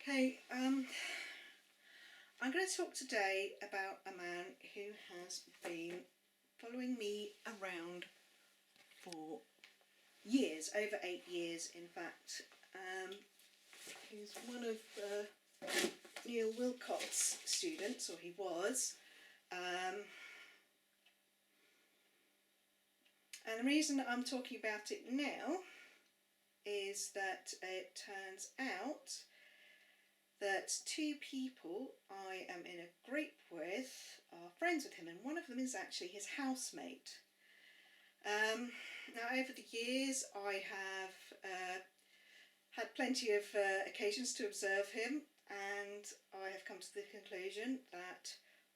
Okay, I'm going to talk today about a man who has been following me around for years, over 8 years in fact. He's one of Niel Willcott's students, or he was. And the reason I'm talking about it now is that it turns out that two people I am in a group with are friends with him, and one of them is actually his housemate. Now, over the years I have had plenty of occasions to observe him, and I have come to the conclusion that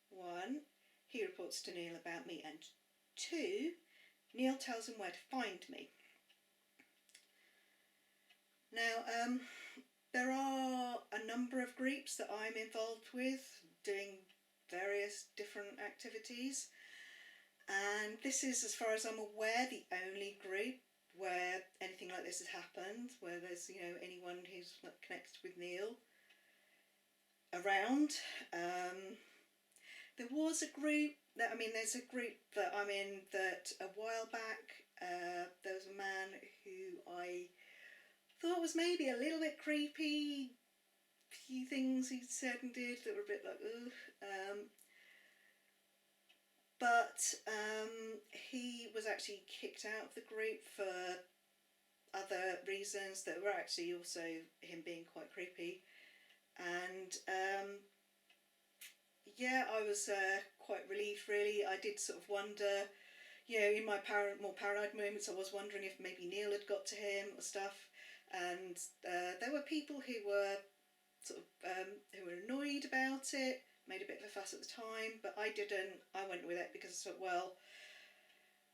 1, he reports to Niel about me, and 2, Niel tells him where to find me. Now, there are a number of groups that I'm involved with doing various different activities, and this is, as far as I'm aware, the only group where anything like this has happened, where there's, anyone who's connected with Niel around. There was a group there's a group that I'm in that a while back, there was a man who I thought was maybe a little bit creepy. A few things he said and did that were a bit like, ugh. But he was actually kicked out of the group for other reasons that were actually also him being quite creepy. And yeah, I was quite relieved, really. I did sort of wonder, in my more paranoid moments, I was wondering if maybe Niel had got to him or stuff. And there were people who were who were annoyed about it, made a bit of a fuss at the time, but I didn't. I went with it because I thought, well,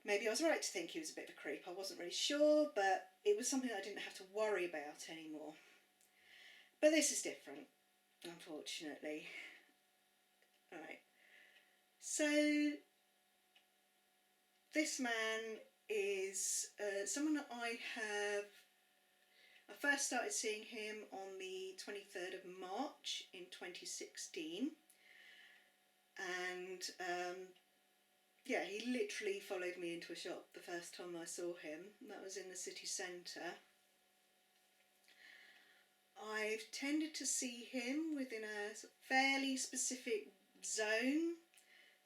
maybe I was right to think he was a bit of a creep. I wasn't really sure, but it was something I didn't have to worry about anymore. But this is different, unfortunately. Alright, so this man is someone that I first started seeing him on the 23rd of March in 2016, and yeah, he literally followed me into a shop the first time I saw him. That was in the city centre. I've tended to see him within a fairly specific zone.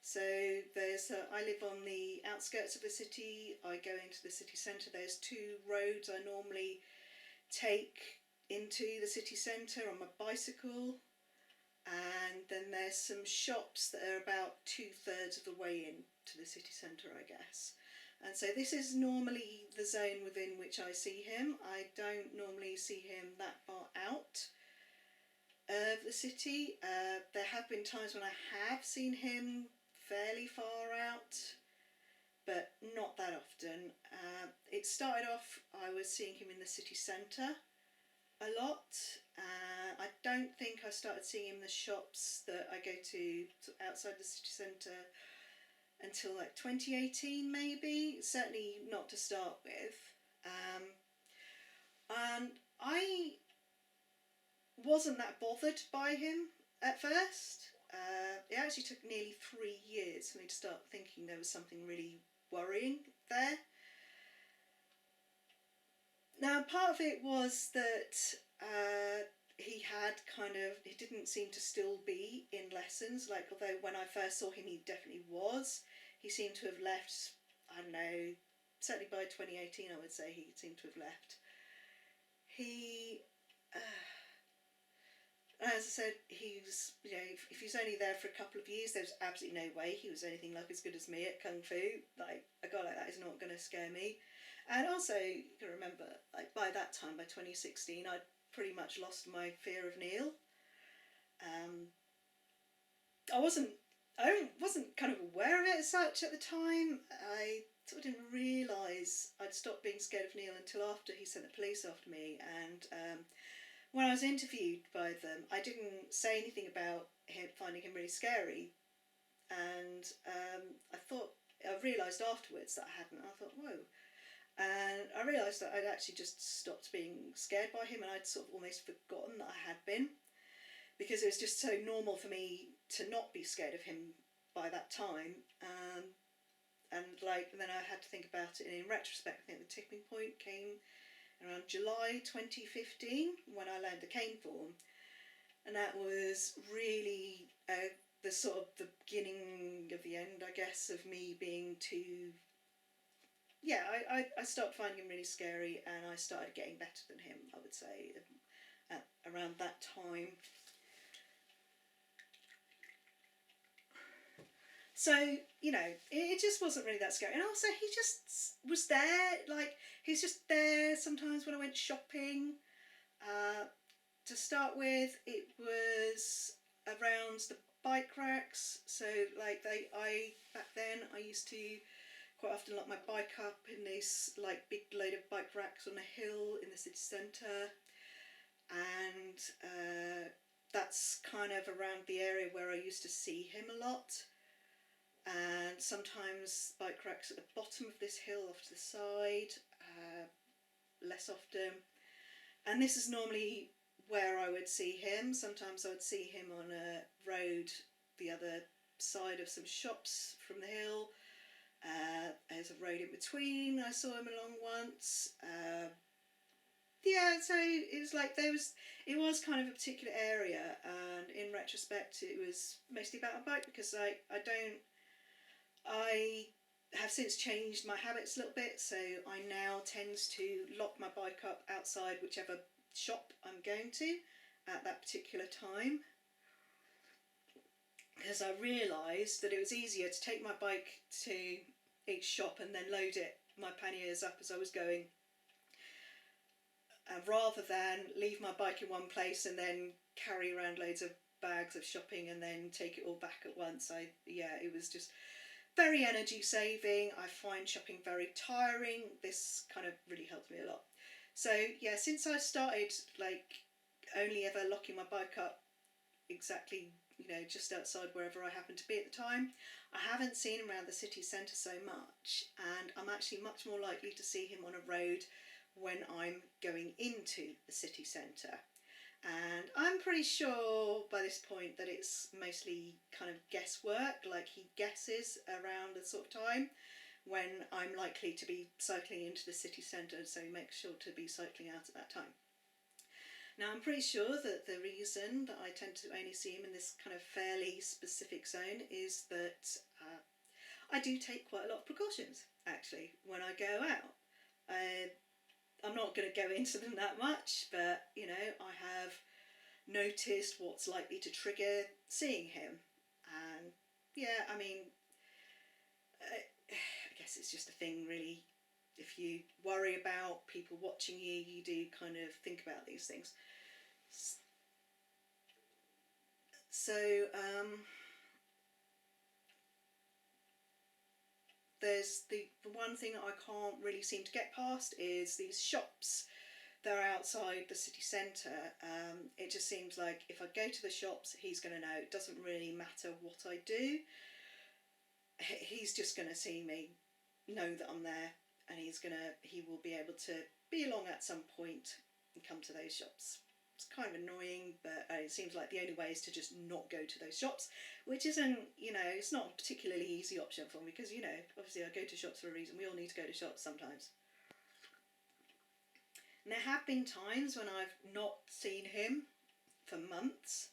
So I live on the outskirts of the city. I go into the city centre. There's 2 roads I normally take into the city centre on my bicycle, and then there's some shops that are about 2/3 of the way into the city centre, I guess. And so this is normally the zone within which I see him. I don't normally see him that far out of the city. There have been times when I have seen him fairly far out, but not that often. It started off, I was seeing him in the city centre a lot. I don't think I started seeing him in the shops that I go to outside the city centre until like 2018 maybe, certainly not to start with. And I wasn't that bothered by him at first. It actually took nearly 3 years for me to start thinking there was something really worrying there. Now, part of it was that he didn't seem to still be in lessons, although when I first saw him he definitely was. He seemed to have left, I don't know, certainly by 2018 I would say he seemed to have left. He, as I said, he was, if he was only there for a couple of years, there was absolutely no way he was anything like as good as me at Kung Fu. Like, a guy like that is not going to scare me. And also, you can remember, by that time, by 2016, I'd pretty much lost my fear of Niel. I wasn't kind of aware of it as such at the time. I sort of didn't realise I'd stopped being scared of Niel until after he sent the police after me. And when I was interviewed by them, I didn't say anything about finding him really scary. And I realised afterwards that I hadn't. I thought, whoa. And I realised that I'd actually just stopped being scared by him, and I'd sort of almost forgotten that I had been. because it was just so normal for me to not be scared of him by that time. And then I had to think about it, and in retrospect, I think the tipping point came around July 2015 when I learned the cane form, and that was really the sort of the beginning of the end, I guess, of me being too. Yeah, I started finding him really scary, and I started getting better than him, I would say, at around that time. So, you know, it just wasn't really that scary. And also, he just was there. Like, he's just there sometimes when I went shopping. To start with, it was around the bike racks. So, like, back then, I used to quite often lock my bike up in this, like, big load of bike racks on a hill in the city centre. And that's kind of around the area where I used to see him a lot. And sometimes bike racks at the bottom of this hill off to the side, less often. And this is normally where I would see him. Sometimes I would see him on a road the other side of some shops from the hill. There's a road in between. I saw him along once. Yeah, so it was like it was kind of a particular area, and in retrospect it was mostly about a bike, because I have since changed my habits a little bit, so I now tend to lock my bike up outside whichever shop I'm going to at that particular time, because I realised that it was easier to take my bike to each shop and then load my panniers up as I was going, rather than leave my bike in one place and then carry around loads of bags of shopping and then take it all back at once. It was just very energy saving. I find shopping very tiring. This kind of really helped me a lot. So yeah, since I started like only ever locking my bike up exactly, you know, just outside wherever I happened to be at the time, I haven't seen him around the city centre so much, and I'm actually much more likely to see him on a road when I'm going into the city centre. And I'm pretty sure by this point that it's mostly kind of guesswork, like he guesses around the sort of time when I'm likely to be cycling into the city centre, so he makes sure to be cycling out at that time. Now, I'm pretty sure that the reason that I tend to only see him in this kind of fairly specific zone is that I do take quite a lot of precautions, actually, when I go out. I'm not going to go into them that much, but, you know, I have noticed what's likely to trigger seeing him. And, yeah, I mean, I guess it's just a thing, really. If you worry about people watching you, you do kind of think about these things. So, there's the one thing that I can't really seem to get past is these shops. They're outside the city centre. It just seems like if I go to the shops, he's going to know. It doesn't really matter what I do. He's just going to see me, know that I'm there, and he will be able to be along at some point and come to those shops. It's kind of annoying, but it seems like the only way is to just not go to those shops, which isn't, you know, it's not a particularly easy option for me, because, you know, obviously I go to shops for a reason. We all need to go to shops sometimes. And there have been times when I've not seen him for months,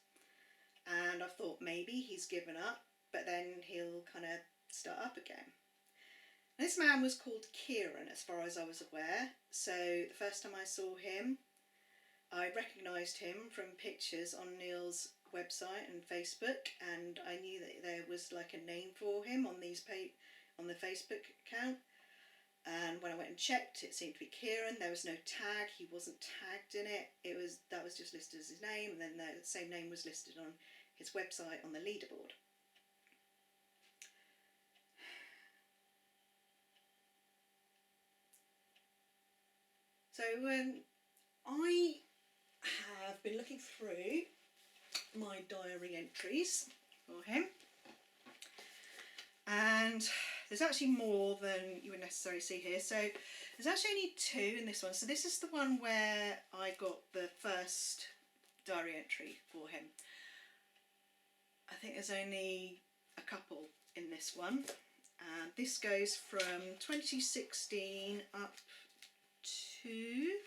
and I've thought maybe he's given up, but then he'll kind of start up again. This man was called Kieran, as far as I was aware. So the first time I saw him, I recognised him from pictures on Niel's website and Facebook, and I knew that there was like a name for him on the Facebook account. And when I went and checked, it seemed to be Kieran. There was no tag. He wasn't tagged in it. That was just listed as his name, and then the same name was listed on his website on the leaderboard. So I have been looking through my diary entries for him, and there's actually more than you would necessarily see here. So there's actually only 2 in this one. So this is the one where I got the first diary entry for him. I think there's only a couple in this one. This goes from 2016 up to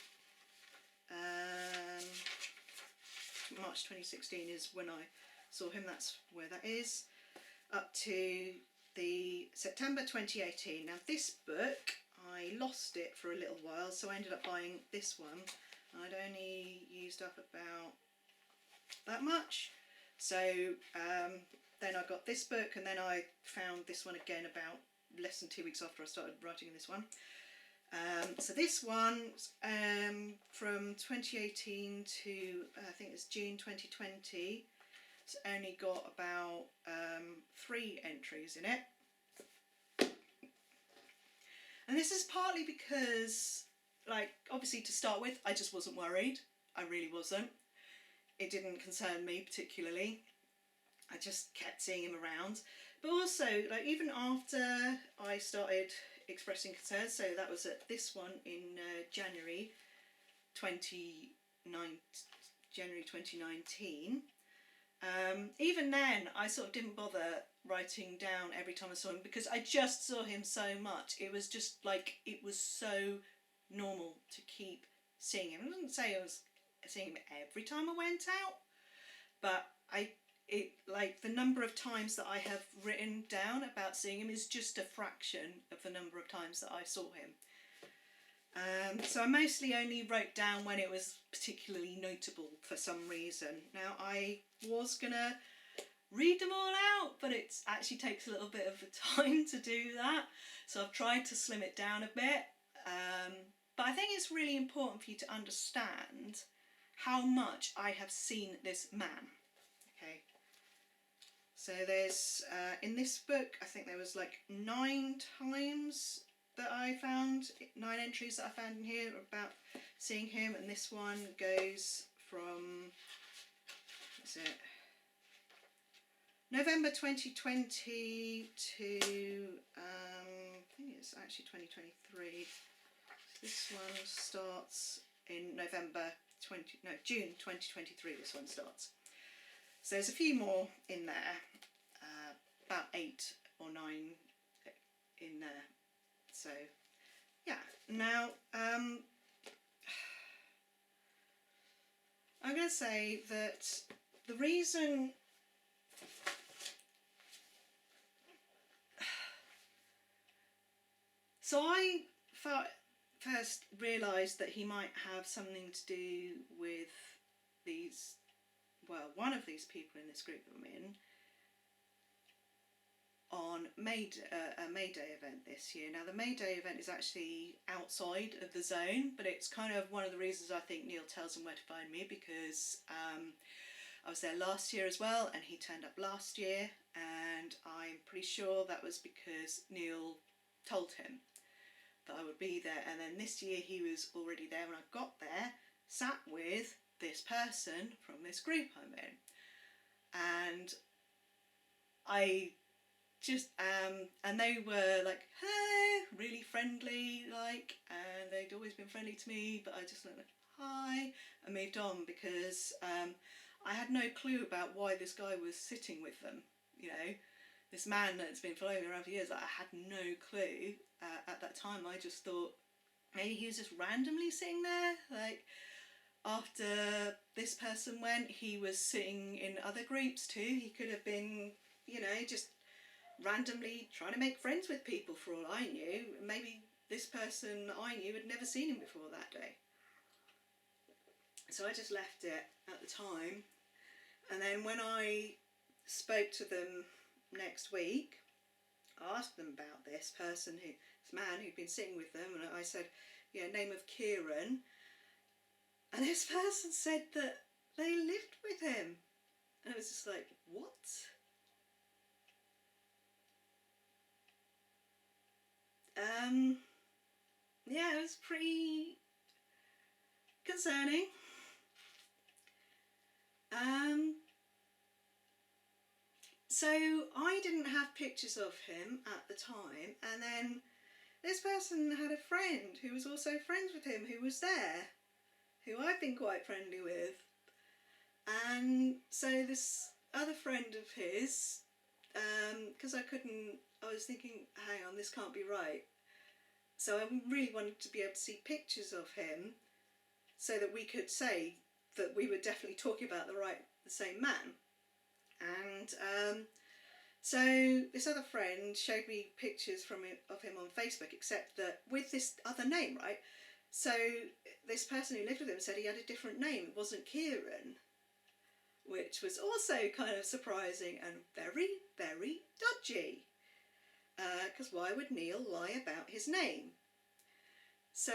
March 2016 is when I saw him, that's where that is, up to the September 2018. Now this book, I lost it for a little while, so I ended up buying this one. I'd only used up about that much, so then I got this book, and then I found this one again about less than 2 weeks after I started writing this one. So this one from 2018 to I think it's June 2020, it's only got about 3 entries in it. And this is partly because, like, obviously to start with, I just wasn't worried. I really wasn't. It didn't concern me particularly. I just kept seeing him around. But also, like, even after I started expressing concerns, so that was at this one in January 2019. Even then, I sort of didn't bother writing down every time I saw him, because I just saw him so much. It was just like, it was so normal to keep seeing him. I wouldn't say I was seeing him every time I went out, but like the number of times that I have written down about seeing him is just a fraction of the number of times that I saw him. So I mostly only wrote down when it was particularly notable for some reason. Now I was gonna read them all out, but it actually takes a little bit of time to do that, so I've tried to slim it down a bit. But I think it's really important for you to understand how much I have seen this man. Okay, so there's in this book, I think there was like 9 times that I found, 9 entries that I found in here about seeing him, and this one goes from, what's it, November 2020 to I think it's actually 2023. This one starts in June 2023. This one starts. So there's a few more in there, about 8 or 9 in there. So yeah. Now I'm going to say that the reason so I first realised that he might have something to do with these, well, one of these people in this group I'm in, on a May Day event this year. Now the May Day event is actually outside of the zone, but it's kind of one of the reasons I think Niel tells them where to find me, because I was there last year as well, and he turned up last year, and I'm pretty sure that was because Niel told him that I would be there. And then this year he was already there when I got there, sat with this person from this group I'm in, and I just and they were like, hey, really friendly, like, and they'd always been friendly to me, but I just went like, hi, and moved on, because I had no clue about why this guy was sitting with them, you know, this man that's been following me around for years. I had no clue at that time. I just thought maybe he was just randomly sitting there, like, after this person went, he was sitting in other groups too. He could have been, you know, just randomly trying to make friends with people for all I knew. Maybe this person I knew had never seen him before that day. So I just left it at the time, and then when I spoke to them next week, I asked them about this person, this man who'd been sitting with them, and I said, yeah, name of Kieran, and this person said that they lived with him, and I was just like, what? Yeah, it was pretty concerning. So I didn't have pictures of him at the time, and then this person had a friend who was also friends with him, who was there, who I've been quite friendly with, and so this other friend of his, because I was thinking, hang on, this can't be right. So I really wanted to be able to see pictures of him so that we could say that we were definitely talking about the same man. And so this other friend showed me pictures of him on Facebook, except that with this other name, right? So this person who lived with him said he had a different name. It wasn't Kieran, which was also kind of surprising and very, very dodgy. Because why would Niel lie about his name? So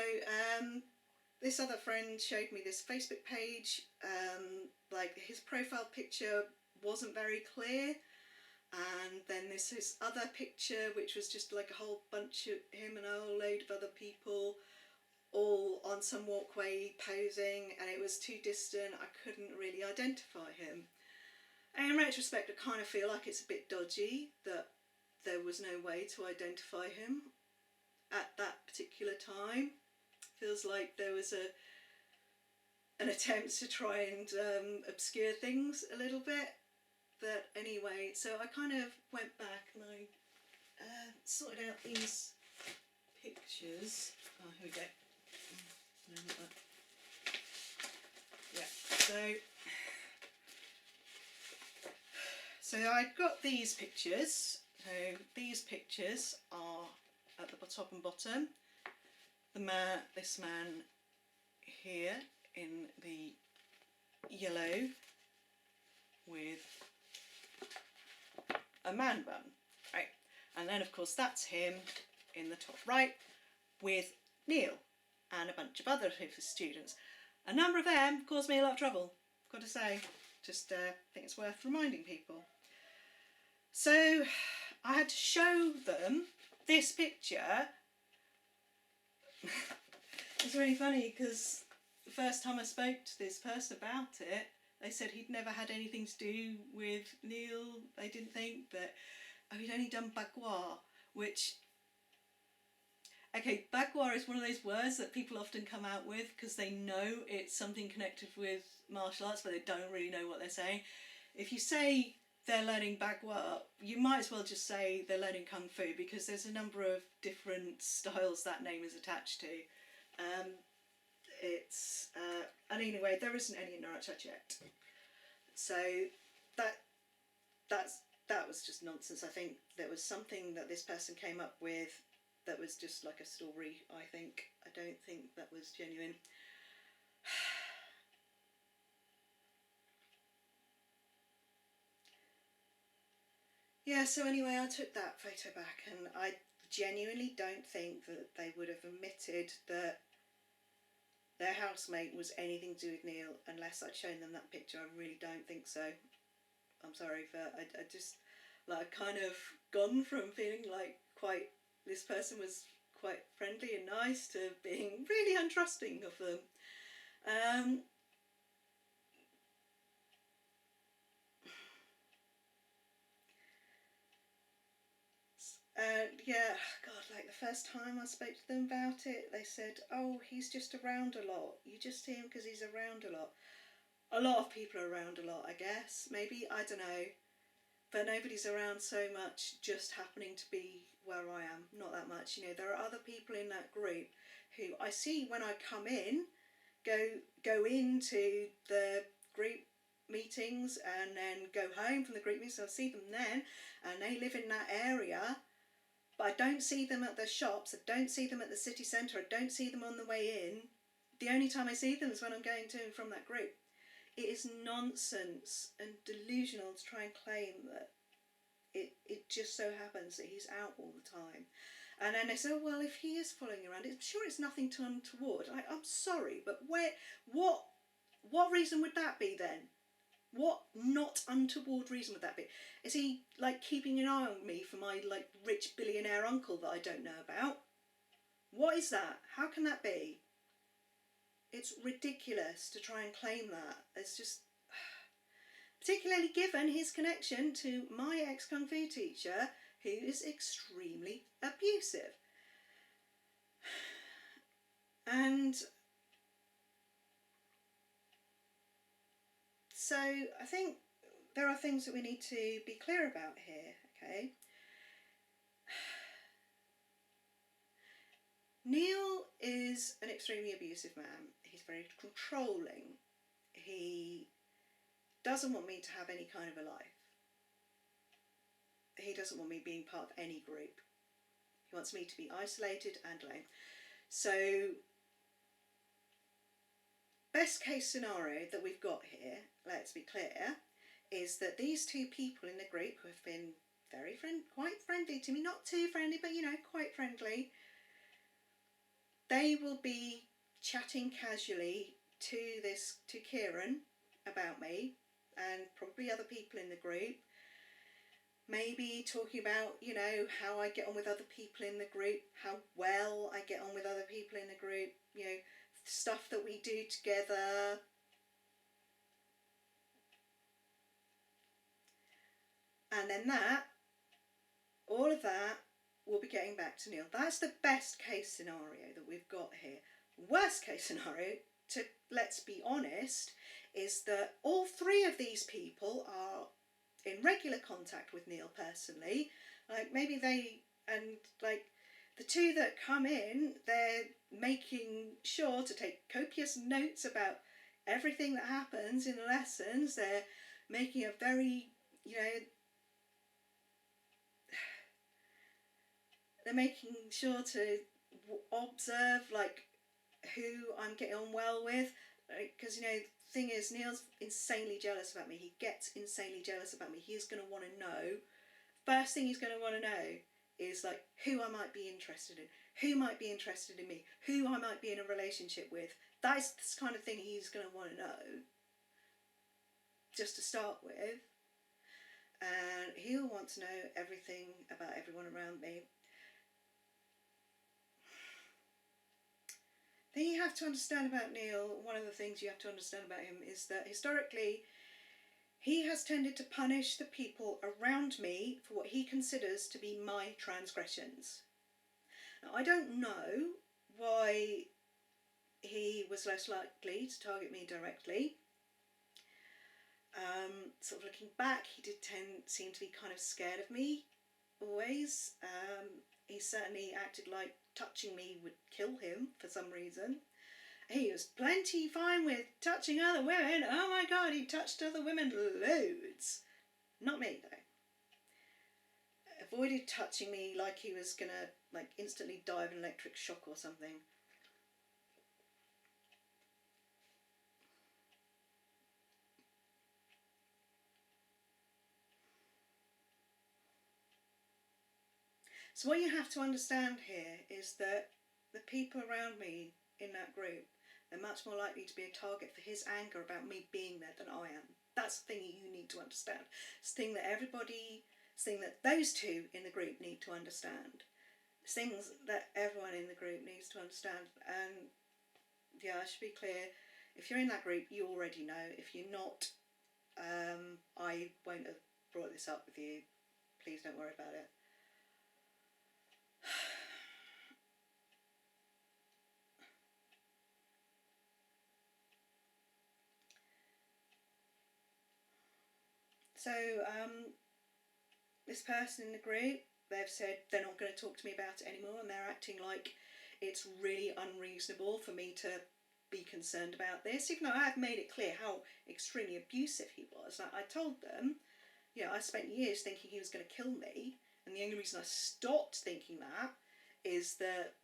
this other friend showed me this Facebook page. Like his profile picture wasn't very clear. And then there's this other picture which was just like a whole bunch of him and a whole load of other people all on some walkway posing, and it was too distant. I couldn't really identify him. And in retrospect, I kind of feel like it's a bit dodgy that there was no way to identify him at that particular time. Feels like there was an attempt to try and obscure things a little bit. But anyway, so I kind of went back and I sorted out these pictures. Oh, here we go. No, not that. Yeah, so I got these pictures. So these pictures are at the top and bottom. This man here in the yellow with a man bun, right? And then of course that's him in the top right with Niel and a bunch of other of his students. A number of them caused me a lot of trouble, got to say. Just think it's worth reminding people. So I had to show them this picture. It's really funny because the first time I spoke to this person about it, they said he'd never had anything to do with Niel. They didn't think that, he'd only done bagua, which, okay, bagua is one of those words that people often come out with because they know it's something connected with martial arts, but they don't really know what they're saying. If you say they're learning bagua, you might as well just say they're learning kung fu, because there's a number of different styles that name is attached to. And anyway, there isn't any in Naruto yet. So that was just nonsense. I think there was something that this person came up with that was just like a story, I think. I don't think that was genuine. Yeah, so anyway, I took that photo back, and I genuinely don't think that they would have admitted that their housemate was anything to do with Niel unless I'd shown them that picture. I really don't think so. I'm sorry, but I just, like, kind of gone from feeling like this person was quite friendly and nice to being really untrusting of them. Yeah, God, like the first time I spoke to them about it, they said, oh, he's just around a lot. You just see him because he's around a lot. A lot of people are around a lot, I guess. Maybe, I don't know. But nobody's around so much just happening to be where I am. Not that much. You know, there are other people in that group who I see when I come in, go into the group meetings and then go home from the group meetings. So I see them then, and they live in that area. But I don't see them at the shops, I don't see them at the city centre, I don't see them on the way in. The only time I see them is when I'm going to and from that group. It is nonsense and delusional to try and claim that it just so happens that he's out all the time. And then they say, oh, well, if he is following you around, I'm sure it's nothing too untoward. I'm sorry, but what reason would that be then? What not untoward reason would that be? Is he like keeping an eye on me for my like rich billionaire uncle that I don't know about? What is that? How can that be? It's ridiculous to try and claim that. It's just, particularly given his connection to my ex-kung fu teacher, who is extremely abusive. And so I think there are things that we need to be clear about here, okay? Niel is an extremely abusive man. He's very controlling. He doesn't want me to have any kind of a life. He doesn't want me being part of any group. He wants me to be isolated and alone. So, best case scenario that we've got here, let's be clear, is that these two people in the group who have been quite friendly to me, not too friendly, but quite friendly, they will be chatting casually to Kieran about me, and probably other people in the group. Maybe talking about, how I get on with other people in the group, how well I get on with other people in the group, stuff that we do together. And then all of that will be getting back to Niel. That's the best case scenario that we've got here. Worst case scenario, let's be honest, is that all three of these people are in regular contact with Niel personally. Like maybe the two that come in, they're making sure to take copious notes about everything that happens in the lessons. They're making a very, they're making sure to observe who I'm getting on well with, because the thing is, Niel's insanely jealous about me. He gets insanely jealous about me. He's going to want to know, first thing he's going to want to know is who I might be interested in, who might be interested in me, who I might be in a relationship with. That's the kind of thing he's going to want to know, just to start with. And he'll want to know everything about everyone around me. Then you have to understand about Niel, one of the things you have to understand about him is that historically he has tended to punish the people around me for what he considers to be my transgressions. Now, I don't know why he was less likely to target me directly. Sort of looking back, he did seem to be kind of scared of me, always. He certainly acted like touching me would kill him for some reason. He was plenty fine with touching other women. Oh my God, he touched other women loads. Not me, though. Avoided touching me like he was gonna instantly die of an electric shock or something. So what you have to understand here is that the people around me in that group, they're much more likely to be a target for his anger about me being there than I am. That's the thing you need to understand. It's the thing that those two in the group need to understand. It's things that everyone in the group needs to understand. And yeah, I should be clear, if you're in that group, you already know. If you're not, I won't have brought this up with you. Please don't worry about it. So, this person in the group, they've said they're not going to talk to me about it anymore, and they're acting like it's really unreasonable for me to be concerned about this, even though I have made it clear how extremely abusive he was. I told them, I spent years thinking he was going to kill me, and the only reason I stopped thinking that is that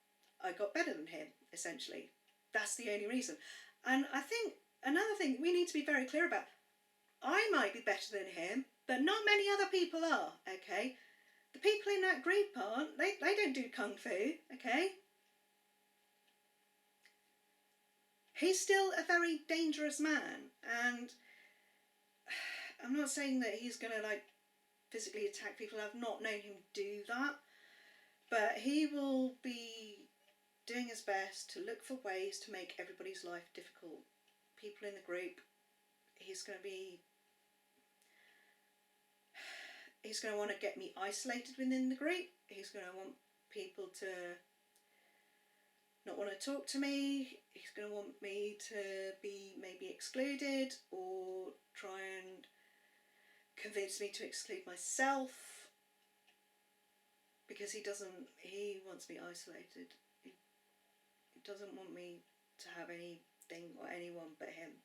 I got better than him, essentially. That's the only reason. And I think another thing we need to be very clear about, I might be better than him, but not many other people are, okay? The people in that group aren't. They don't do kung fu, okay? He's still a very dangerous man, and I'm not saying that he's going to physically attack people. I've not known him do that, but he will be doing his best to look for ways to make everybody's life difficult. People in the group, he's going to want to get me isolated within the group. He's going to want people to not want to talk to me. He's going to want me to be maybe excluded, or try and convinced me to exclude myself, because he wants me isolated. He doesn't want me to have anything or anyone but him.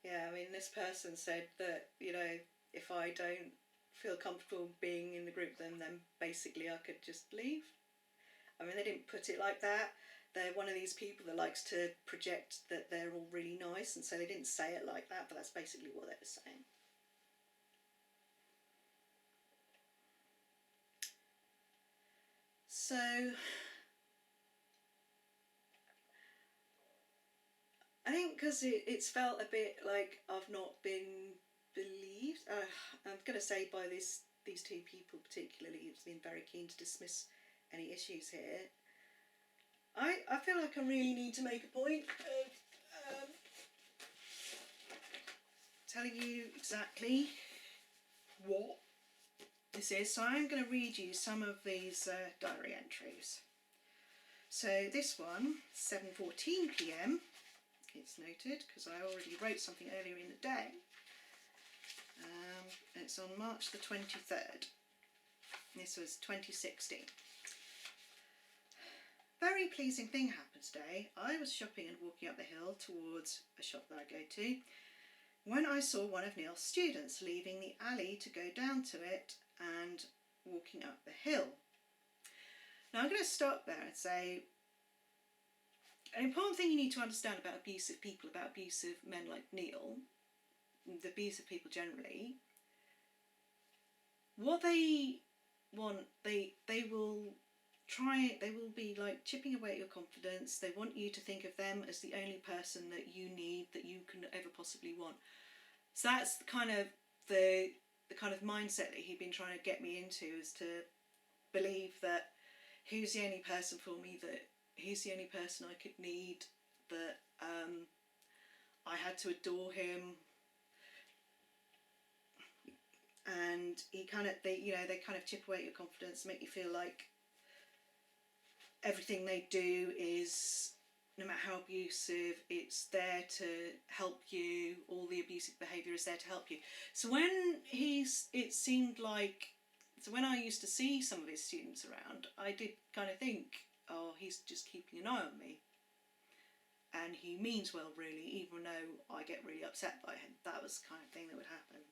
Yeah, I mean, this person said that, you know, if I don't feel comfortable being in the group, then basically I could just leave. I mean, they didn't put it like that. They're one of these people that likes to project that they're all really nice, and so they didn't say it like that, but that's basically what they were saying. So I think because it's felt a bit like I've not been believed. I'm going to say by these two people particularly, who's been very keen to dismiss any issues here. I feel like I really need to make a point of telling you exactly what this is. So I'm going to read you some of these diary entries. So this one, 7:14 p.m. it's noted because I already wrote something earlier in the day. It's on March the 23rd. This was 2016. Very pleasing thing happened today. I was shopping and walking up the hill towards a shop that I go to when I saw one of Niel's students leaving the alley to go down to it and walking up the hill. Now I'm going to stop there and say an important thing you need to understand about abusive people, about abusive men like Niel, the abusive people generally, what they want, they will be like chipping away at your confidence. They want you to think of them as the only person that you need, that you can ever possibly want. So that's the kind of mindset that he'd been trying to get me into, is to believe that he's the only person for me, that he's the only person I could need, that I had to adore him. And they kind of chip away at your confidence, make you feel like everything they do is, no matter how abusive, it's there to help you. All the abusive behaviour is there to help you. So when when I used to see some of his students around, I did kind of think, oh, he's just keeping an eye on me. And he means well, really, even though I get really upset by him. That was the kind of thing that would happen.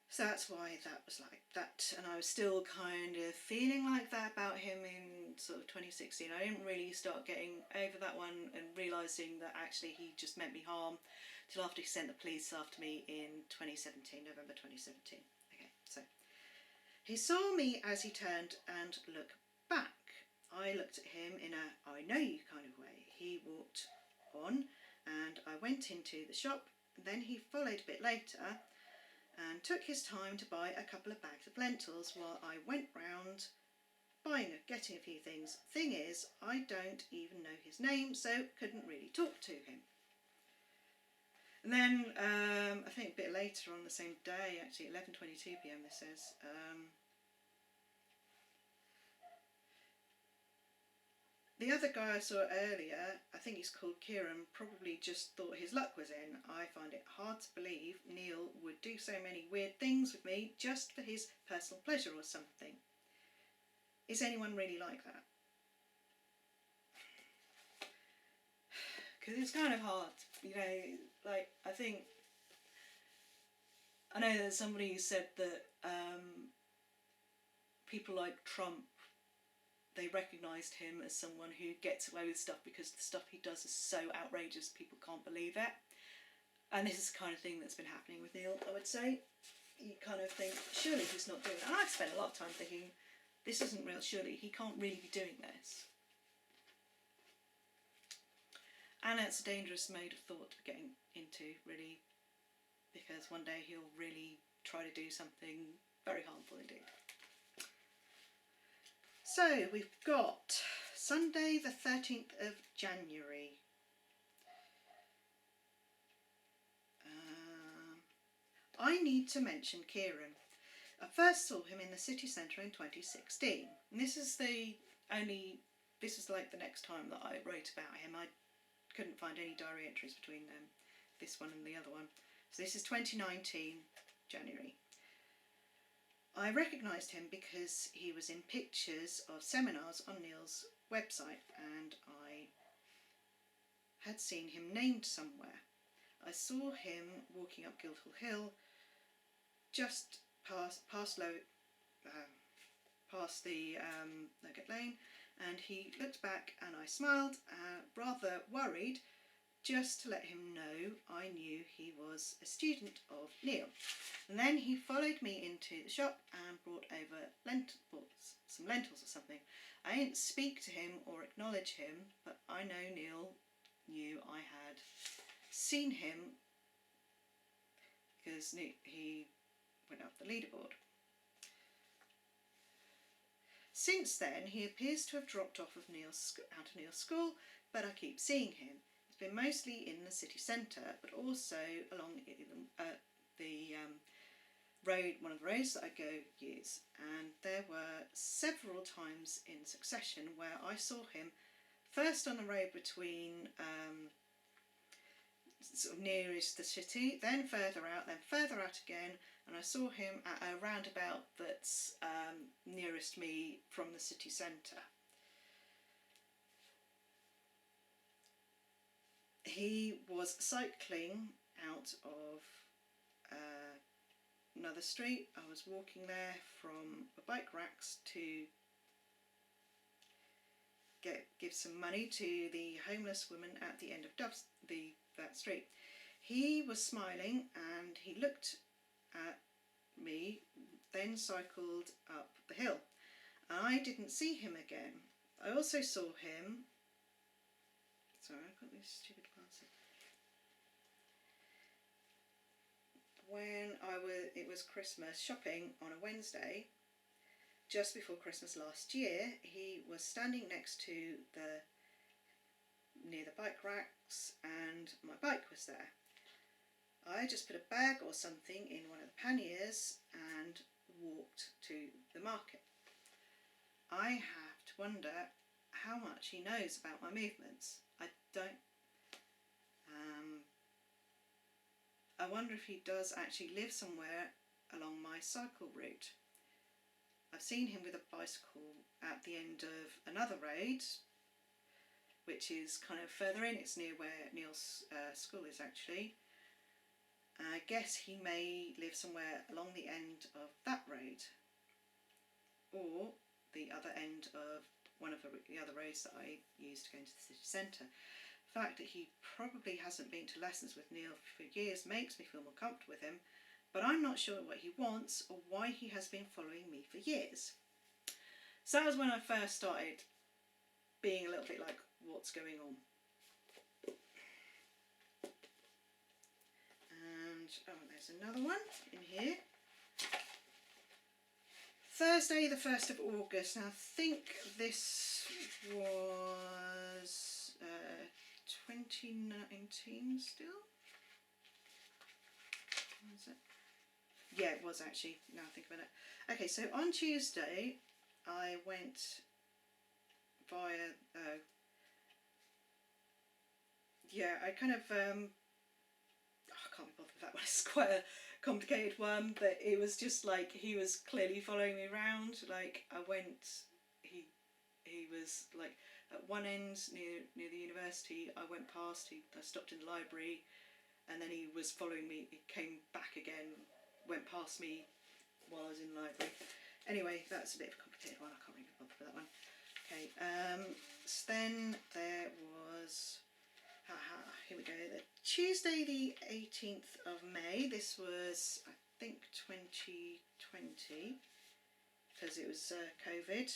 So that's why that was like that, and I was still kind of feeling like that about him in sort of 2016. I didn't really start getting over that one and realising that actually he just meant me harm till after he sent the police after me in 2017, November 2017. Okay, so he saw me as he turned and looked back. I looked at him in a I know you kind of way. He walked on and I went into the shop. Then he followed a bit later and took his time to buy a couple of bags of lentils while I went round getting a few things. Thing is, I don't even know his name, so couldn't really talk to him. And then I think a bit later on the same day, actually 11:22 p.m. this says, the other guy I saw earlier, I think he's called Kieran, probably just thought his luck was in. I find it hard to believe Niel would do so many weird things with me just for his personal pleasure or something. Is anyone really like that? Because it's kind of hard, like I know there's somebody who said that people like Trump, they recognised him as someone who gets away with stuff because the stuff he does is so outrageous people can't believe it. And this is the kind of thing that's been happening with Niel, I would say. You kind of think, surely he's not doing it. And I've spent a lot of time thinking, this isn't real, surely he can't really be doing this. And it's a dangerous mode of thought to be getting into, really, because one day he'll really try to do something very harmful indeed. So we've got Sunday the 13th of January. I need to mention Kieran. I first saw him in the city centre in 2016. And this is like the next time that I wrote about him. I couldn't find any diary entries between this one and the other one. So this is 2019, January. I recognised him because he was in pictures of seminars on Niel's website, and I had seen him named somewhere. I saw him walking up Guildhall Hill, just past the Nugget Lane, and he looked back and I smiled, rather worried, just to let him know I knew he was a student of Niel. And then he followed me into the shop and brought over some lentils or something. I didn't speak to him or acknowledge him, but I know Niel knew I had seen him because he went up the leaderboard. Since then, he appears to have dropped off of out of Niel's school, but I keep seeing him. It's been mostly in the city centre, but also along the road, one of the roads that I go use. And there were several times in succession where I saw him first on the road between sort of nearest the city, then further out again, and I saw him at a roundabout that's nearest me from the city centre. He was cycling out of another street. I was walking there from the bike racks to give some money to the homeless woman at the end of that street. He was smiling and he looked at me, then cycled up the hill. I didn't see him again. I also saw him. Sorry, I've got these stupid glasses. When it was Christmas shopping on a Wednesday, just before Christmas last year, he was standing next to near the bike racks, and my bike was there. I just put a bag or something in one of the panniers and walked to the market. I have to wonder how much he knows about my movements. I don't. I wonder if he does actually live somewhere along my cycle route. I've seen him with a bicycle at the end of another road, which is kind of further in. It's near where Niel's school is actually. I guess he may live somewhere along the end of that road, or the other end of one of the other roads that I use to go into the city centre. The fact that he probably hasn't been to lessons with Niel for years makes me feel more comfortable with him, but I'm not sure what he wants or why he has been following me for years. So that was when I first started being a little bit like, what's going on? And there's another one in here. Thursday the 1st of August. Now I think this was 2019 still? Was it? Yeah, it was actually, now I think about it. Okay, so on Tuesday I went via, I kind of, I can't be bothered with that one, it's quite a complicated one, but it was just like, he was clearly following me around. Like, he was like, at one end near the university, I went past, I stopped in the library, and then he was following me, he came back again, went past me while I was in the library. Anyway, that's a bit of a complicated one, I can't really bother with that one. Okay, so then there was, here we go, the Tuesday the 18th of May, this was, I think, 2020, because it was COVID.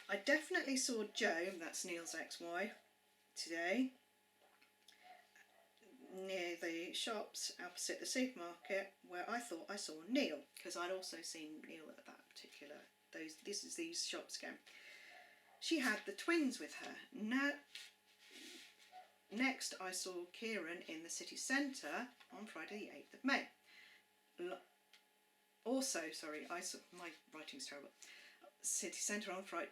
I definitely saw Jo, that's Niel's ex-wife, today, near the shops opposite the supermarket, where I thought I saw Niel, because I'd also seen Niel at that particular, these shops again. She had the twins with her. Next, I saw Kieran in the city centre on Friday the 8th of May. Also, sorry, I saw, my writing's terrible. City centre on Friday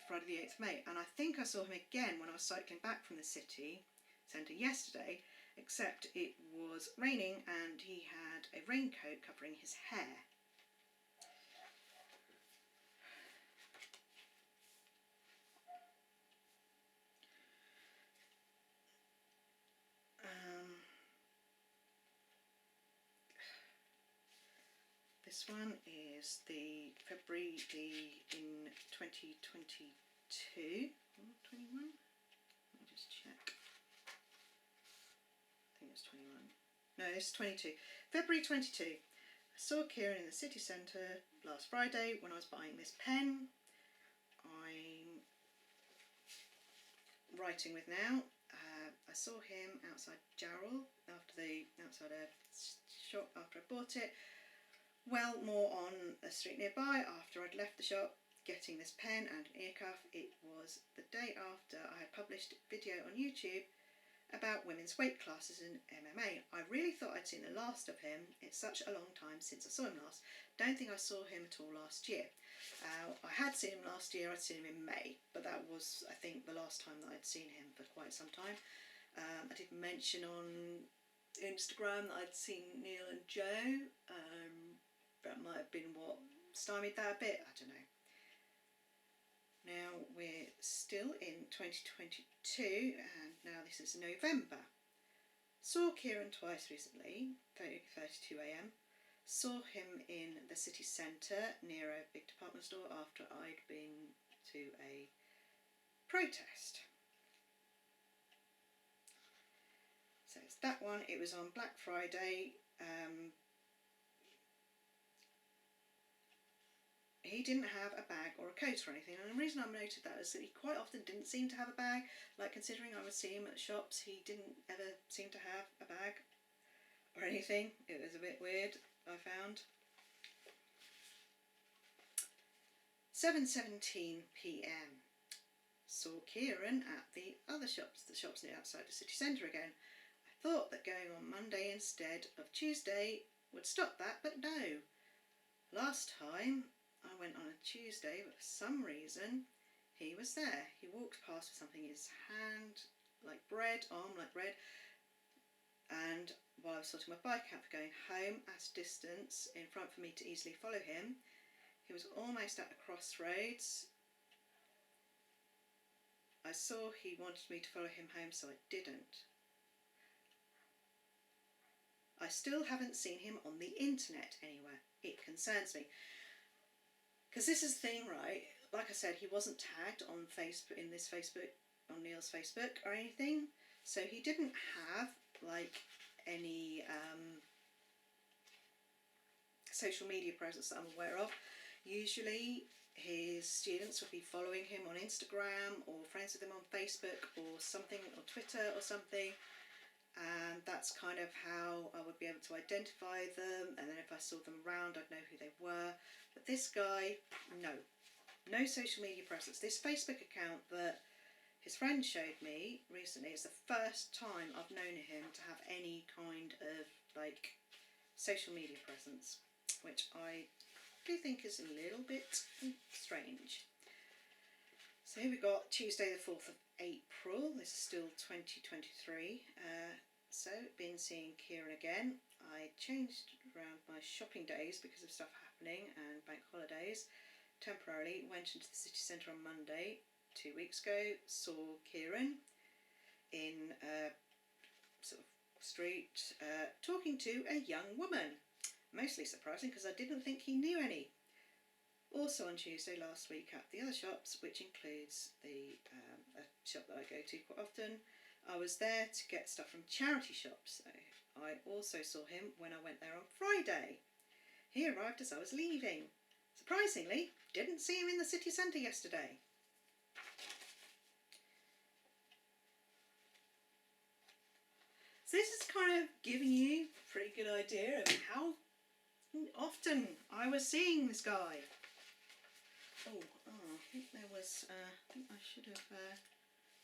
the 8th of May, and I think I saw him again when I was cycling back from the city centre yesterday, except it was raining and he had a raincoat covering his hair. This one is the February in 2022 or 21. Let me just check. I think it's 21. No, it's 22. February 22. I saw Kieran in the city centre last Friday when I was buying this pen I'm writing with now. I saw him outside Jarrell outside a shop after I bought it. Well, more on a street nearby after I'd left the shop getting this pen and an ear cuff. It was the day after I had published a video on YouTube about women's weight classes in MMA. I really thought I'd seen the last of him. It's such a long time since I saw him last. Don't think I saw him at all last year. I had seen him last year. I'd seen him in May, but that was, I think, the last time that I'd seen him for quite some time. I did mention on Instagram that I'd seen Neil and Joe. That might have been what stymied that a bit, I don't know. Now we're still in 2022 and now this is November. Saw Kieran twice recently, 32 AM. Saw him in the city centre near a big department store after I'd been to a protest. So it's that one. It was on Black Friday. He didn't have a bag or a coat or anything, and the reason I noted that is that he quite often didn't seem to have a bag. Like, considering I would see him at shops, he didn't ever seem to have a bag or anything. It was a bit weird, I found. 7:17 PM. Saw Kieran at the other shops, the shops near outside the city centre again. I thought that going on Monday instead of Tuesday would stop that, but no. Last time I went on a Tuesday, but for some reason he was there. He walked past with something in his hand, like bread, arm like bread, and while I was sorting my bike out for going home, at a distance in front for me to easily follow him, he was almost at a crossroads. I saw he wanted me to follow him home, so I didn't. I still haven't seen him on the internet anywhere. It concerns me. Because this is the thing, right? Like I said, he wasn't tagged on Facebook, in this Facebook, on Neil's Facebook or anything. So he didn't have, like, any social media presence that I'm aware of. Usually his students would be following him on Instagram or friends with him on Facebook or something, or Twitter or something. And that's kind of how I would be able to identify them, and then if I saw them around I'd know who they were. But this guy, no social media presence. This Facebook account that his friend showed me recently is the first time I've known him to have any kind of like social media presence, which I do think is a little bit strange. So here we got Tuesday the 4th of April. This is still 2023. So been seeing Kieran again. I changed around my shopping days because of stuff happening and bank holidays. Temporarily went into the city centre on Monday 2 weeks ago. Saw Kieran in a sort of street talking to a young woman. Mostly surprising because I didn't think he knew any. Also on Tuesday last week at the other shops, which includes the a shop that I go to quite often, I was there to get stuff from charity shops. So I also saw him when I went there on Friday. He arrived as I was leaving. Surprisingly, didn't see him in the city centre yesterday. So this is kind of giving you a pretty good idea of how often I was seeing this guy. I think there was, I think I should have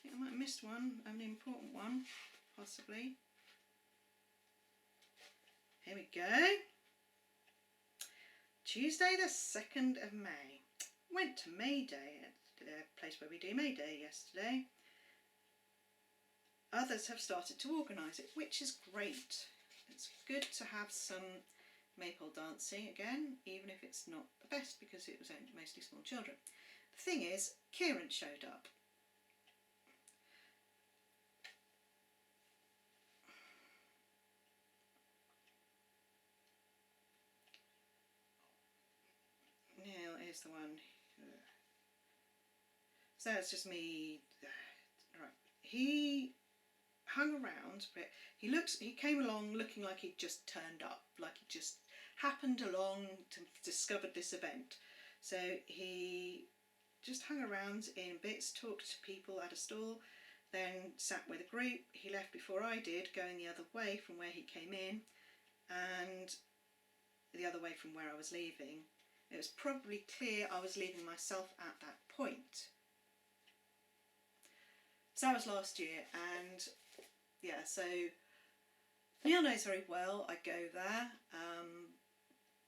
think I might have missed one, an important one, possibly. Here we go. Tuesday the 2nd of May. Went to May Day at the place where we do May Day yesterday. Others have started to organise it, which is great. It's good to have some maypole dancing again, even if it's not the best because it was mostly small children. The thing is, Kieran showed up. Now here's the one. So it's just me. Right. He hung around, but he came along looking like he'd just turned up, like he just happened along to discover this event. So he just hung around in bits, talked to people at a stall, then sat with a group. He left before I did, going the other way from where he came in, and the other way from where I was leaving. It was probably clear I was leaving myself at that point. So that was last year, and yeah, so Niel knows very well I go there.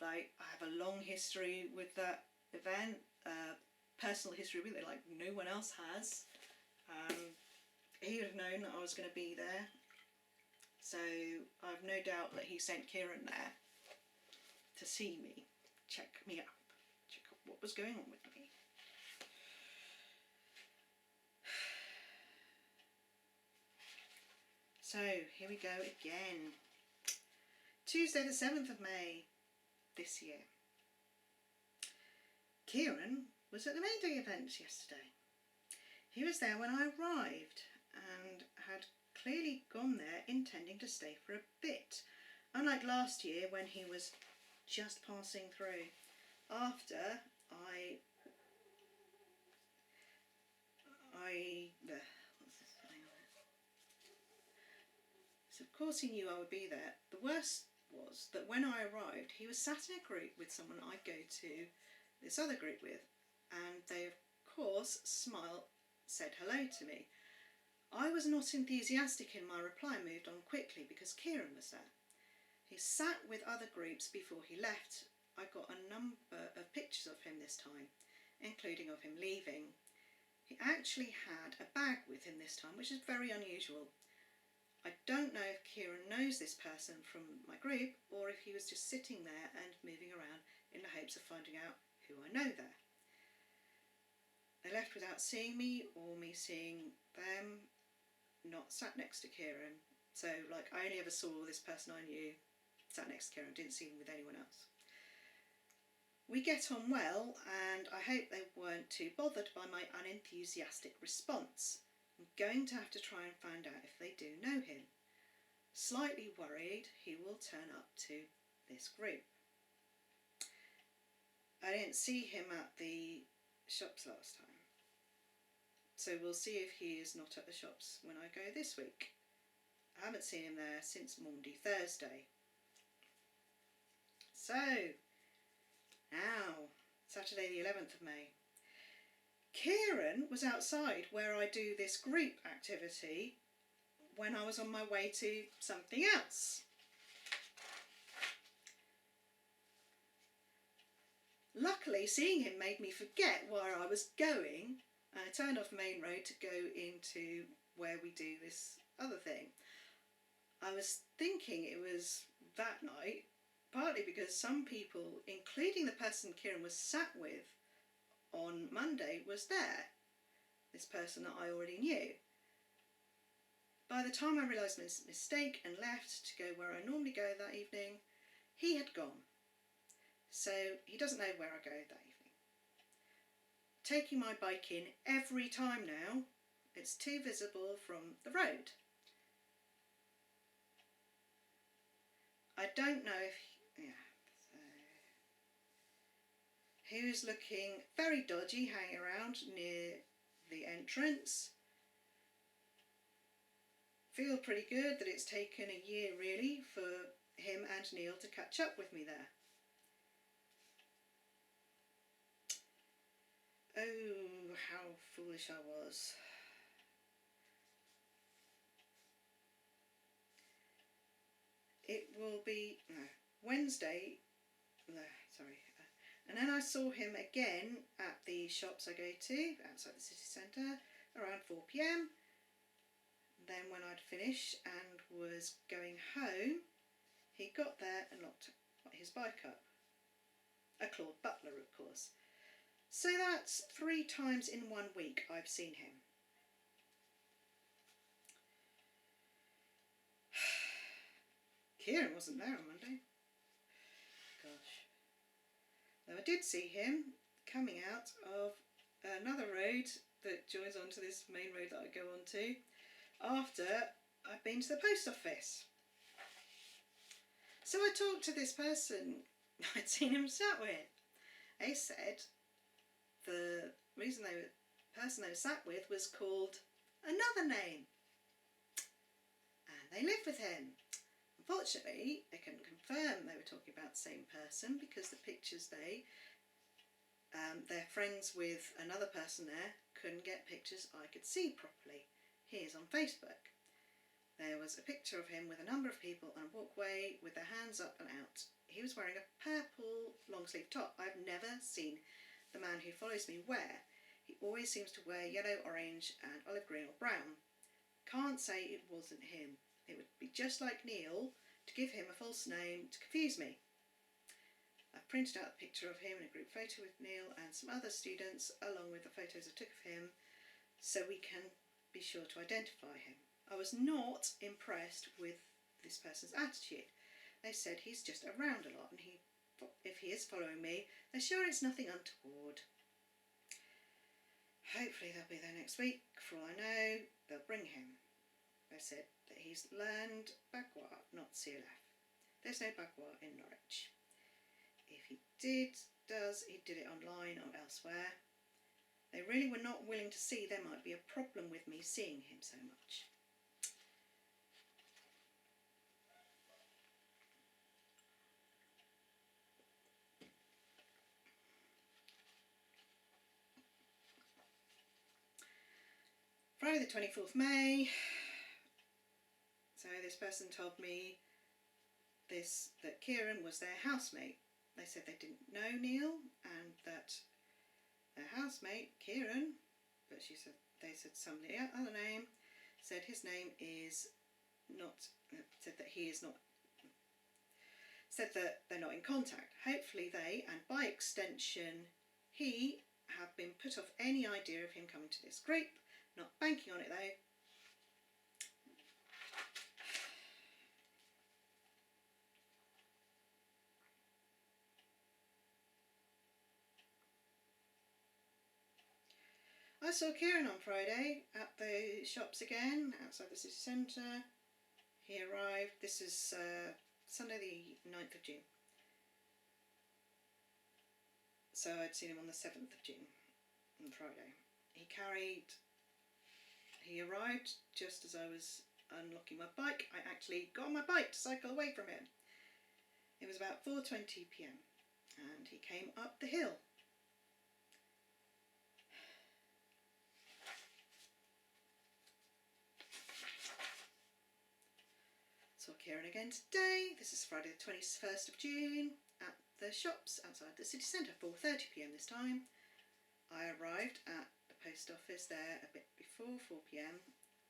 Like, I have a long history with that event, personal history with it, like no one else has. He would have known that I was going to be there, so I've no doubt that he sent Kieran there to see me, check me up, check out what was going on with me. So here we go again. Tuesday the 7th of May this year. Kieran was at the May Day event yesterday. He was there when I arrived and had clearly gone there intending to stay for a bit, unlike last year when he was just passing through. After so of course he knew I would be there. The worst was that when I arrived, he was sat in a group with someone I go to this other group with, and they of course said hello to me. I was not enthusiastic in my reply, moved on quickly because Kieran was there. He sat with other groups before he left. I got a number of pictures of him this time, including of him leaving. He actually had a bag with him this time, which is very unusual. I don't know if Kieran knows this person from my group or if he was just sitting there and moving around in the hopes of finding out who I know there. They left without seeing me or me seeing them, not sat next to Kieran. So, like, I only ever saw this person I knew sat next to Kieran, didn't see him with anyone else. We get on well, and I hope they weren't too bothered by my unenthusiastic response. I'm going to have to try and find out if they do know him. Slightly worried he will turn up to this group. I didn't see him at the shops last time, so we'll see if he is not at the shops when I go this week. I haven't seen him there since Maundy Thursday. So, now, Saturday the 11th of May. Kieran was outside where I do this group activity when I was on my way to something else. Luckily, seeing him made me forget where I was going, and I turned off Main Road to go into where we do this other thing. I was thinking it was that night, partly because some people, including the person Kieran was sat with on Monday, was there. This person that I already knew. By the time I realised my mistake and left to go where I normally go that evening, he had gone. So he doesn't know where I go that evening. Taking my bike in every time now, it's too visible from the road. I don't know if he was looking very dodgy, hanging around near the entrance. Feel pretty good that it's taken a year really for him and Niel to catch up with me there. Oh, how foolish I was. it will be Wednesday, sorry, and then I saw him again at the shops I go to outside the city centre around 4 p.m. Then when I'd finished and was going home, he got there and locked his bike up. A Claude Butler, of course. So that's 3 times in 1 week I've seen him. Kieran wasn't there on Monday. Gosh. Though I did see him coming out of another road that joins onto this main road that I go onto after I've been to the post office. So I talked to this person I'd seen him sat with. They said the person they were sat with was called another name, and they lived with him. Unfortunately, they couldn't confirm they were talking about the same person because the pictures they're friends with another person there, couldn't get pictures I could see properly. Here's on Facebook. There was a picture of him with a number of people on a walkway with their hands up and out. He was wearing a purple long sleeve top. I've never seen the man who follows me wear. He always seems to wear yellow, orange and olive green or brown. Can't say it wasn't him. It would be just like Niel to give him a false name to confuse me. I've printed out a picture of him in a group photo with Niel and some other students, along with the photos I took of him, so we can be sure to identify him. I was not impressed with this person's attitude. They said he's just around a lot, and if he is following me, they're sure it's nothing untoward. Hopefully they'll be there next week. For all I know, they'll bring him. They said that he's learned Bagua, not CLF. There's no Bagua in Norwich. If he did it online or elsewhere. They really were not willing to see there might be a problem with me seeing him so much. Friday the 24th May. So this person told me that Kieran was their housemate. They said they didn't know Niel and that their housemate, Kieran, but they said somebody other name, said his name is not, said that he is not, said that they're not in contact. Hopefully they, and by extension he, have been put off any idea of him coming to this group. Not banking on it though. I saw Kieran on Friday at the shops again, outside the city centre. He arrived, this is Sunday the 9th of June. So I'd seen him on the 7th of June, on Friday. He arrived just as I was unlocking my bike. I actually got on my bike to cycle away from him. It was about 4:20 p.m. and he came up the hill. Saw Kieran again today. This is Friday the 21st of June at the shops outside the city centre, 4:30 p.m. this time. I arrived at the post office there a bit before 4 p.m.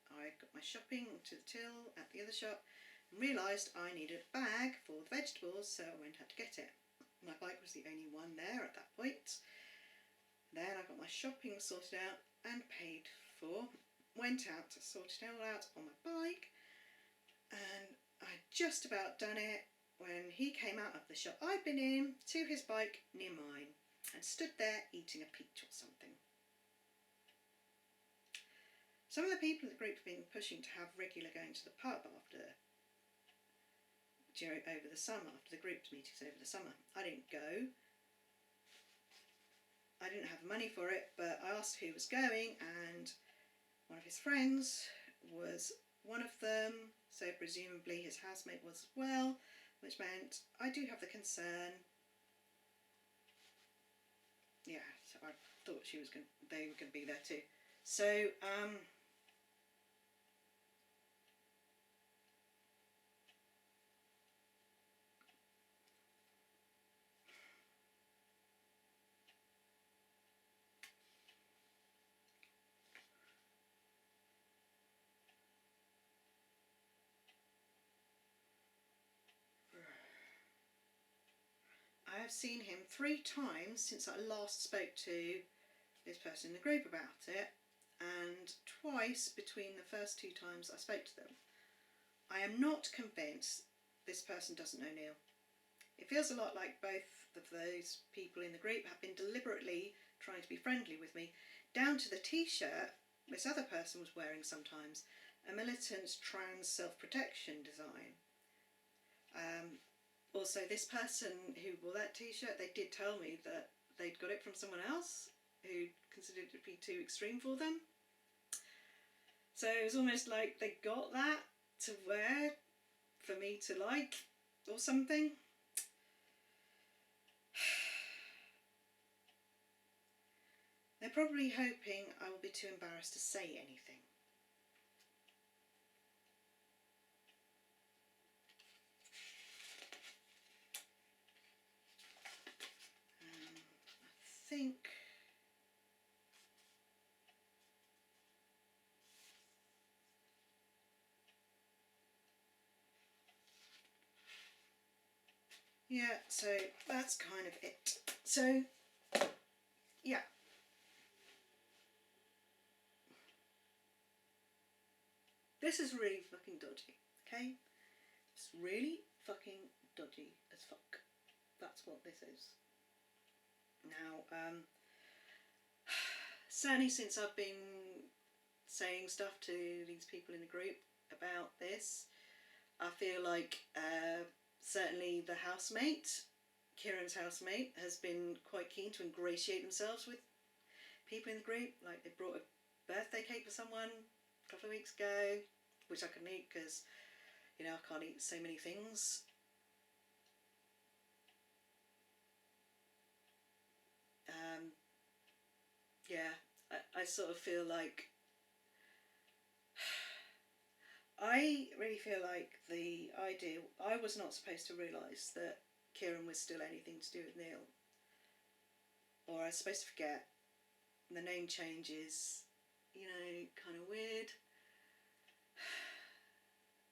I got my shopping to the till at the other shop and realised I needed a bag for the vegetables, so I went out to get it. My bike was the only one there at that point. Then I got my shopping sorted out and paid for. Went out to sort it all out on my bike, and I'd just about done it when he came out of the shop I'd been in to his bike near mine and stood there eating a peach or something. Some of the people in the group have been pushing to have regular going to the pub over the summer, after the group's meetings over the summer. I didn't go. I didn't have the money for it, but I asked who was going, and one of his friends was one of them, so presumably his housemate was as well, which meant I do have the concern. Yeah, so I thought they were going to be there too. So, I've seen him 3 times since I last spoke to this person in the group about it, and twice between the first 2 times I spoke to them. I am not convinced this person doesn't know Niel. It feels a lot like both of those people in the group have been deliberately trying to be friendly with me, down to the t-shirt this other person was wearing sometimes, a militant trans self-protection design. Also, this person who wore that t-shirt, they did tell me that they'd got it from someone else who considered it to be too extreme for them. So it was almost like they got that to wear for me to like, or something. They're probably hoping I will be too embarrassed to say anything. I think yeah, so that's kind of it. So yeah, this is really fucking dodgy, okay? It's really fucking dodgy as fuck. That's what this is. Now, certainly since I've been saying stuff to these people in the group about this, I feel like certainly the housemate, Kieran's housemate, has been quite keen to ingratiate themselves with people in the group. Like, they brought a birthday cake for someone a couple of weeks ago, which I couldn't eat because, you know, I can't eat so many things. Yeah, I sort of feel like I really feel like the idea, I was not supposed to realise that Kieran was still anything to do with Niel. Or I was supposed to forget. The name change is, you know, kind of weird.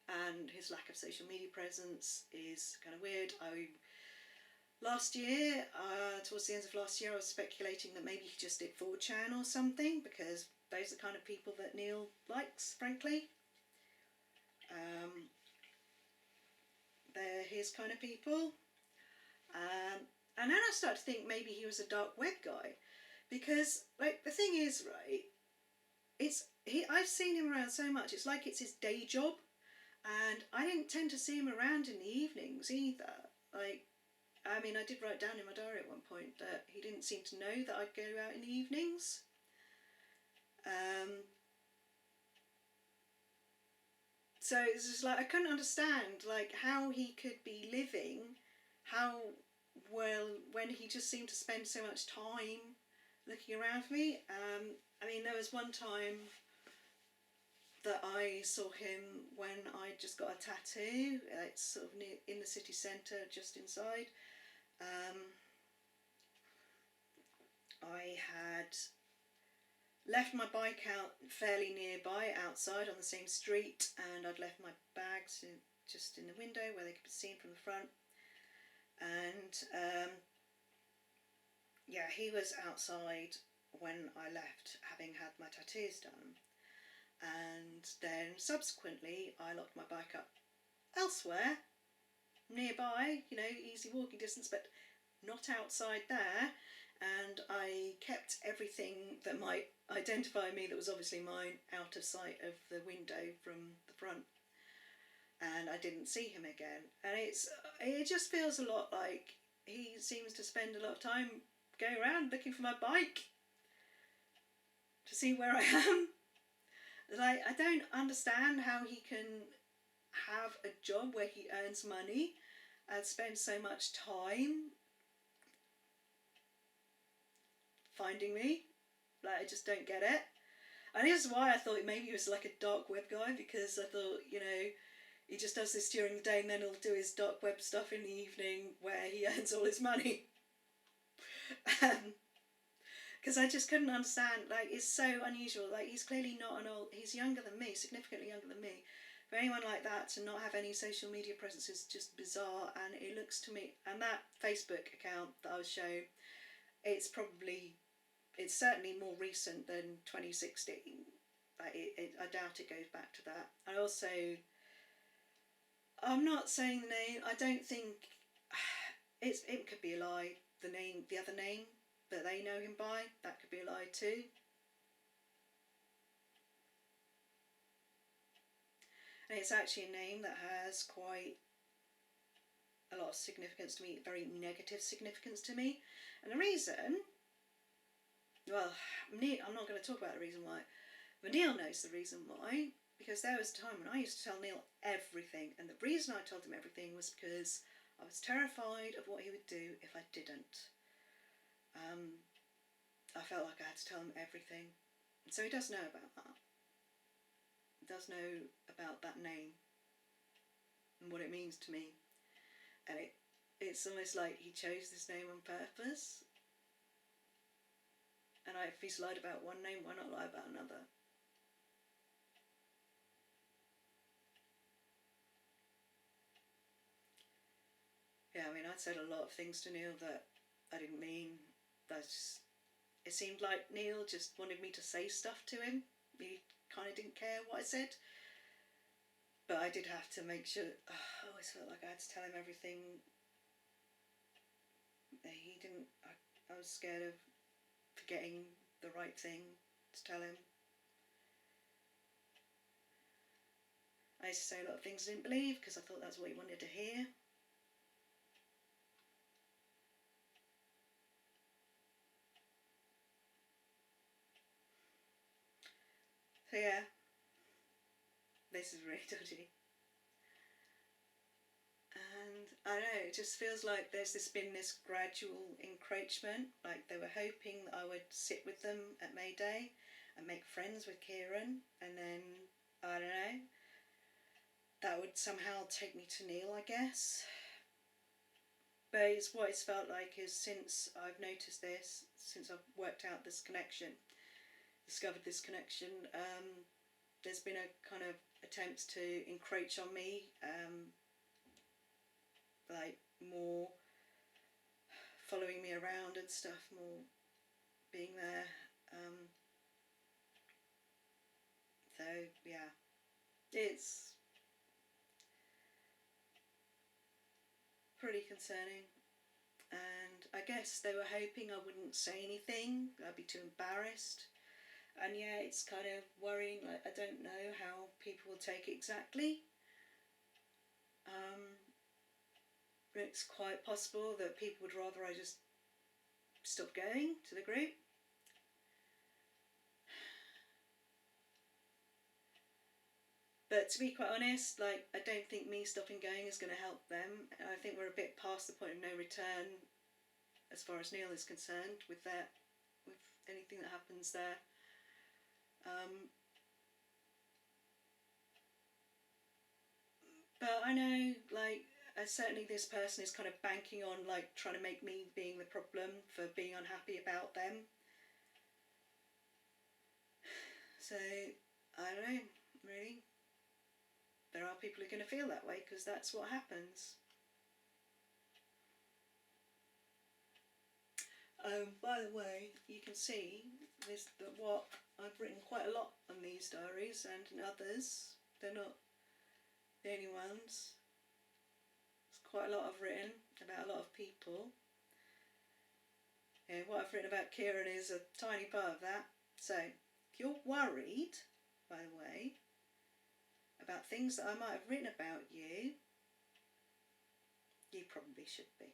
And his lack of social media presence is kind of weird. Last year, towards the end of last year, I was speculating that maybe he just did 4chan or something, because those are the kind of people that Niel likes, frankly. They're his kind of people. And then I started to think maybe he was a dark web guy, because, like, the thing is, right, I've seen him around so much, it's like it's his day job, and I didn't tend to see him around in the evenings either. Like, I mean, I did write down in my diary at one point that he didn't seem to know that I'd go out in the evenings. So it's just like, I couldn't understand, like, how he could be living, how well, when he just seemed to spend so much time looking around for me. I mean, there was one time that I saw him when I just got a tattoo. It's sort of near, in the city centre, just inside. I had left my bike out fairly nearby, outside on the same street, and I'd left my bags just in the window where they could be seen from the front. And yeah, he was outside when I left, having had my tattoos done. And then subsequently I locked my bike up elsewhere, nearby, you know, easy walking distance, but not outside there. And I kept everything that might identify me that was obviously mine out of sight of the window from the front. And I didn't see him again. And it just feels a lot like he seems to spend a lot of time going around looking for my bike to see where I am. Like, I don't understand how he can have a job where he earns money and spends so much time finding me. Like, I just don't get it. And this is why I thought maybe he was like a dark web guy, because I thought, you know, he just does this during the day and then he'll do his dark web stuff in the evening where he earns all his money. Because I just couldn't understand, like, it's so unusual. Like, he's clearly not an old, he's younger than me, significantly younger than me, For anyone like that to not have any social media presence is just bizarre, and it looks to me, and that Facebook account that I was shown, it's certainly more recent than 2016. I doubt it goes back to that. And also, I'm not saying the name, I don't think, it could be a lie, the other name that they know him by, that could be a lie too. And it's actually a name that has quite a lot of significance to me, very negative significance to me. And the reason, well, I'm not going to talk about the reason why, but Niel knows the reason why, because there was a time when I used to tell Niel everything, and the reason I told him everything was because I was terrified of what he would do if I didn't. I felt like I had to tell him everything, and so he does know about that. He does know about that name and what it means to me, and it's almost like he chose this name on purpose. And if he's lied about one name, why not lie about another? Yeah, I mean, I said a lot of things to Niel that I didn't mean. It seemed like Niel just wanted me to say stuff to him. He kind of didn't care what I said. But I did have to make sure, I always felt like I had to tell him everything. He didn't, I was scared of forgetting the right thing to tell him. I used to say a lot of things I didn't believe because I thought that's what he wanted to hear. So yeah, this is really dodgy. And I don't know, it just feels like there's been this gradual encroachment, like they were hoping that I would sit with them at May Day and make friends with Kieran, and then, I don't know, that would somehow take me to Niel, I guess. But what it's felt like is, since I've noticed this, since I've worked out this connection, discovered this connection, there's been a kind of attempt to encroach on me, like more following me around and stuff, more being there. So yeah, it's pretty concerning. And I guess they were hoping I wouldn't say anything, I'd be too embarrassed. And yeah, it's kind of worrying, like I don't know how people will take it exactly. It's quite possible that people would rather I just stop going to the group. But to be quite honest, like, I don't think me stopping going is going to help them. I think we're a bit past the point of no return as far as Niel is concerned with anything that happens there. But I know, like, certainly this person is kind of banking on, like, trying to make me being the problem for being unhappy about them. So, I don't know, really. There are people who are going to feel that way because that's what happens. By the way, you can see what I've written quite a lot on these diaries, and in others. They're not the only ones. There's quite a lot I've written about a lot of people. Yeah, what I've written about Kieran is a tiny part of that. So, if you're worried, by the way, about things that I might have written about you, you probably should be.